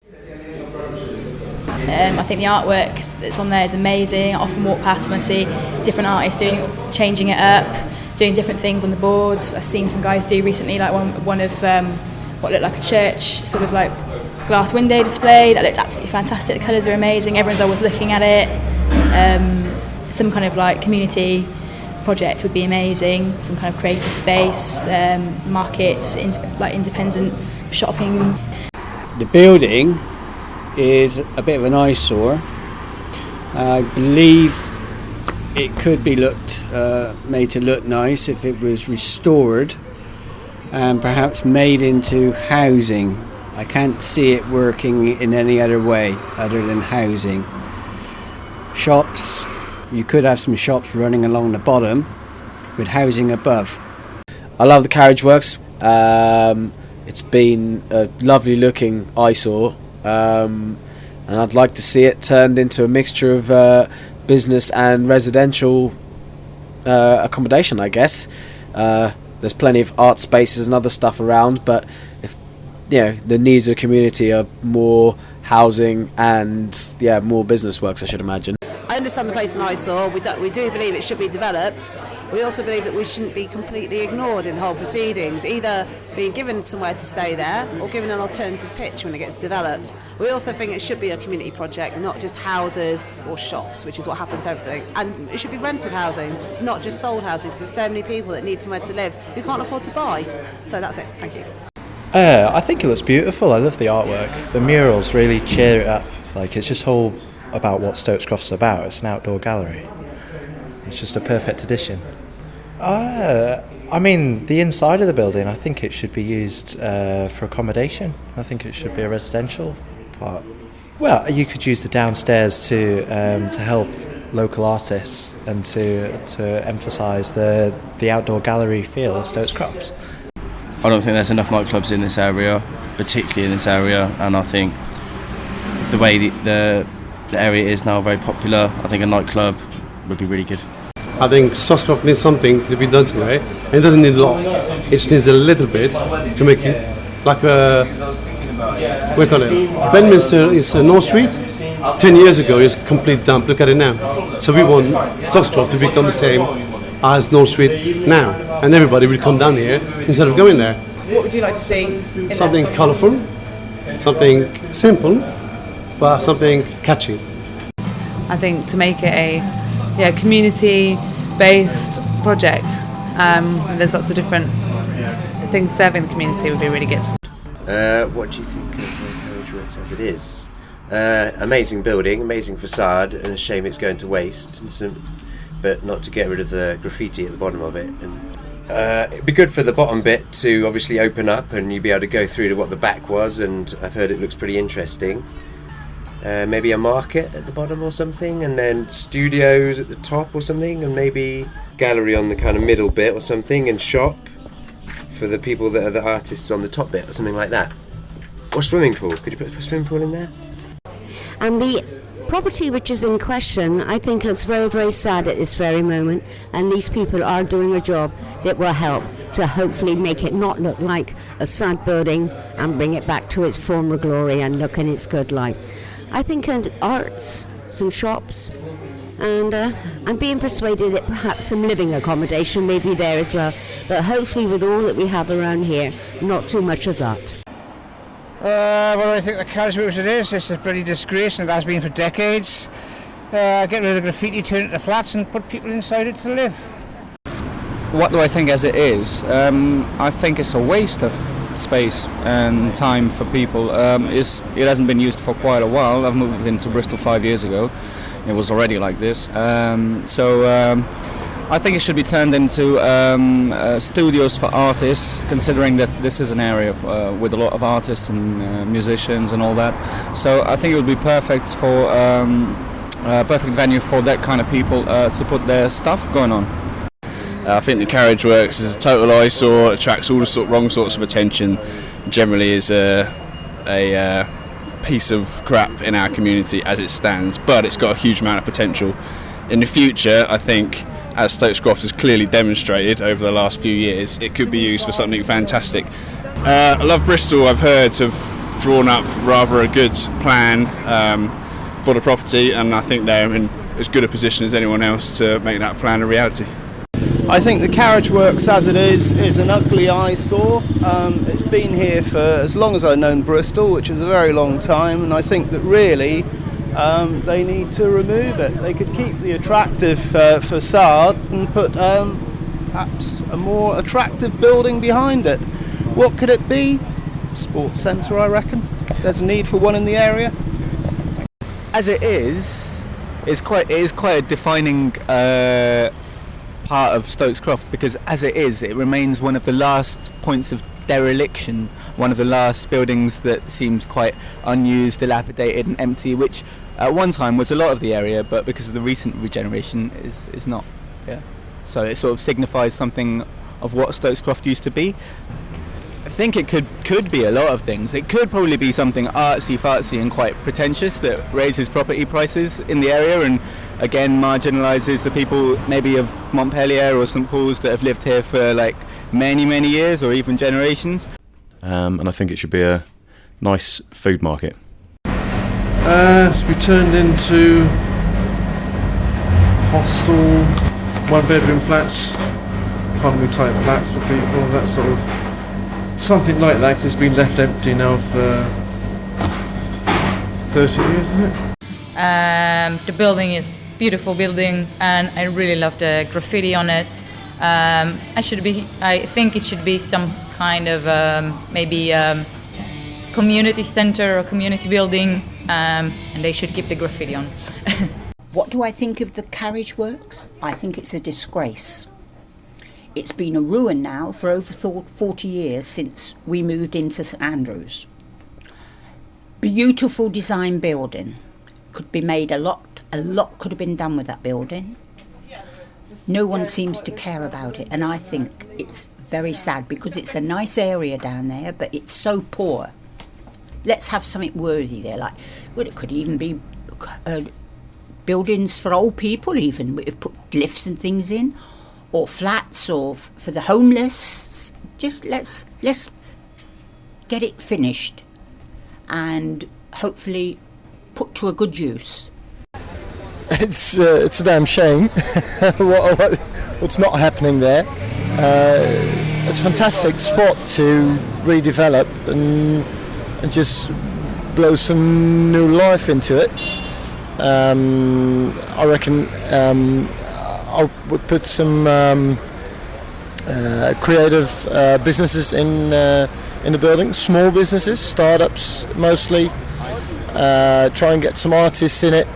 I think the artwork that's on there is amazing. I often walk past and I see different artists changing it up, doing different things on the boards. I've seen some guys do recently like one of what looked like a church sort of like glass window display that looked absolutely fantastic. The colours are amazing, everyone's always looking at it. Some kind of like community project would be amazing, some kind of creative space, markets, like independent shopping. The building is a bit of an eyesore. I believe it could be made to look nice if it was restored and perhaps made into housing. I can't see it working in any other way other than housing. Shops, you could have some shops running along the bottom with housing above. I love the Carriageworks. It's been a lovely looking eyesore, and I'd like to see it turned into a mixture of business and residential accommodation, I guess. There's plenty of art spaces and other stuff around, but if the needs of the community are more housing and more business works, I should imagine. I understand the place in eyesore. We do believe it should be developed. We also believe that we shouldn't be completely ignored in the whole proceedings, either being given somewhere to stay there or given an alternative pitch when it gets developed. We also think it should be a community project, not just houses or shops, which is what happens to everything. And it should be rented housing, not just sold housing, because there's so many people that need somewhere to live who can't afford to buy. So that's it. Thank you. I think it looks beautiful. I love the artwork. The murals really cheer it up. Like, it's just all about what Stokes Croft's about. It's an outdoor gallery. It's just a perfect addition. I mean, the inside of the building, I think it should be used for accommodation. I think it should be a residential part. Well, you could use the downstairs to help local artists and to emphasise the outdoor gallery feel of Stokes Croft. I don't think there's enough nightclubs in this area, particularly in this area, and I think the way the area is now very popular, I think a nightclub would be really good. I think Stokes Croft needs something to be done to it, and it doesn't need a lot. It just needs a little bit to make it like a, what do you call it? Bedminster is North Street. 10 years ago, it was a complete dump. Look at it now. So we want Stokes Croft to become the same as North Street now, and everybody will come down here instead of going there. What would you like to see? Something colourful, something simple, but something catchy. I think to make it a community-based project, there's lots of different things serving the community would be really good. What do you think of Carriageworks as it is? Amazing building, amazing facade, and a shame it's going to waste. But not to get rid of the graffiti at the bottom of it. And it'd be good for the bottom bit to obviously open up and you'd be able to go through to what the back was, and I've heard it looks pretty interesting. Maybe a market at the bottom or something, and then studios at the top or something, and maybe gallery on the kind of middle bit or something, and shop for the people that are the artists on the top bit or something like that. Or swimming pool. Could you put a swimming pool in there? And the property which is in question, I think, looks very, very sad at this very moment, and these people are doing a job that will help to hopefully make it not look like a sad building and bring it back to its former glory and look in its good light. I think arts, some shops, and I'm being persuaded that perhaps some living accommodation may be there as well, but hopefully with all that we have around here, not too much of that. Well, I think the Carriageworks it is. It's a bloody disgrace, and it has been for decades. Get rid of the graffiti, turn it into flats, and put people inside it to live. What do I think as it is? I think it's a waste of space and time for people. It hasn't been used for quite a while. I've moved into Bristol 5 years ago. It was already like this. I think it should be turned into studios for artists, considering that this is an area with a lot of artists and musicians and all that. So I think it would be perfect for perfect venue for that kind of people to put their stuff going on. I think the Carriageworks is a total eyesore, attracts all the wrong sorts of attention, generally is a piece of crap in our community as it stands, but it's got a huge amount of potential. In the future, I think, as Stokes Croft has clearly demonstrated over the last few years, it could be used for something fantastic. I love Bristol. I've heard of drawn up rather a good plan for the property, and I think they're in as good a position as anyone else to make that plan a reality. I think the Carriageworks as it is an ugly eyesore. It's been here for as long as I've known Bristol, which is a very long time, and I think that really they need to remove it. They could keep the attractive facade and put perhaps a more attractive building behind it. What could it be? Sports centre, I reckon. There's a need for one in the area. As it is quite a defining part of Stokes Croft, because as it remains one of the last points of dereliction, one of the last buildings that seems quite unused, dilapidated and empty, which at one time was a lot of the area, but because of the recent regeneration is not. Yeah. So it sort of signifies something of what Stokes Croft used to be. I think it could be a lot of things. It could probably be something artsy-fartsy and quite pretentious that raises property prices in the area and again marginalises the people maybe of Montpellier or St Paul's that have lived here for like many years or even generations. And I think it should be a nice food market. To be turned into hostel, one-bedroom flats, economy-type flats for people, that sort of something like that, 'cause it's been left empty now for 30 years, isn't it? The building is a beautiful building, and I really love the graffiti on it. I think it should be some kind of maybe community center or community building, and they should keep the graffiti on. What do I think of the Carriageworks? I think it's a disgrace. It's been a ruin now for over 40 years since we moved into St Andrews. Beautiful design building. Could be made a lot could have been done with that building. No one seems to care about it, and I think it's very sad because it's a nice area down there, but it's so poor. Let's have something worthy there, like, well, it could even be buildings for old people even, we've put lifts and things in, or flats, or for the homeless. Just let's get it finished and hopefully put to a good use. It's a damn shame what's not happening there. It's a fantastic spot to redevelop and just blow some new life into it. I reckon I would put some creative businesses in the building, small businesses, startups mostly. Try and get some artists in it.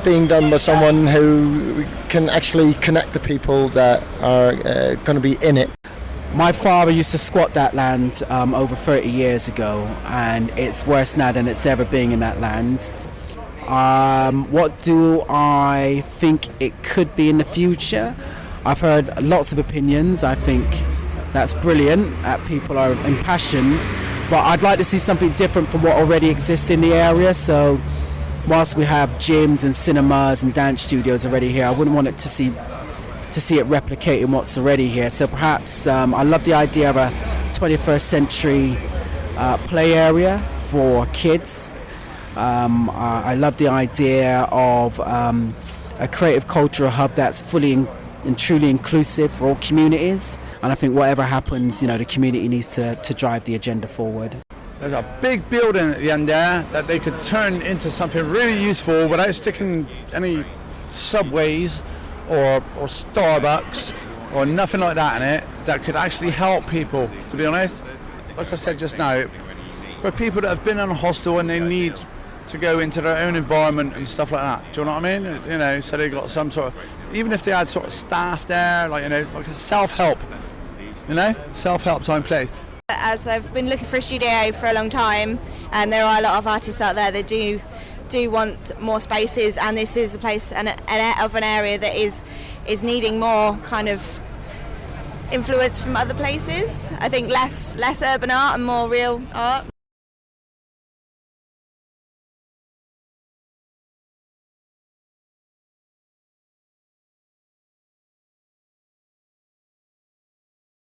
Being done by someone who can actually connect the people that are going to be in it. My father used to squat that land over 30 years ago, and it's worse now than it's ever been in that land. What do I think it could be in the future? I've heard lots of opinions. I think that's brilliant, that people are impassioned, but I'd like to see something different from what already exists in the area. So whilst we have gyms and cinemas and dance studios already here, I wouldn't want it to see it replicating what's already here. So perhaps I love the idea of a 21st century play area for kids. I love the idea of a creative cultural hub that's fully and truly inclusive for all communities. And I think whatever happens, the community needs to drive the agenda forward. There's a big building at the end there that they could turn into something really useful without sticking any subways or Starbucks or nothing like that in it, that could actually help people, to be honest. Like I said just now, for people that have been in a hostel and they need to go into their own environment and stuff like that, do you know what I mean? So they got some sort of, even if they had sort of staff there, like a self-help, self-help time place. As I've been looking for a studio for a long time, and there are a lot of artists out there that do want more spaces, and this is a place of an area that is needing more kind of influence from other places. I think less urban art and more real art.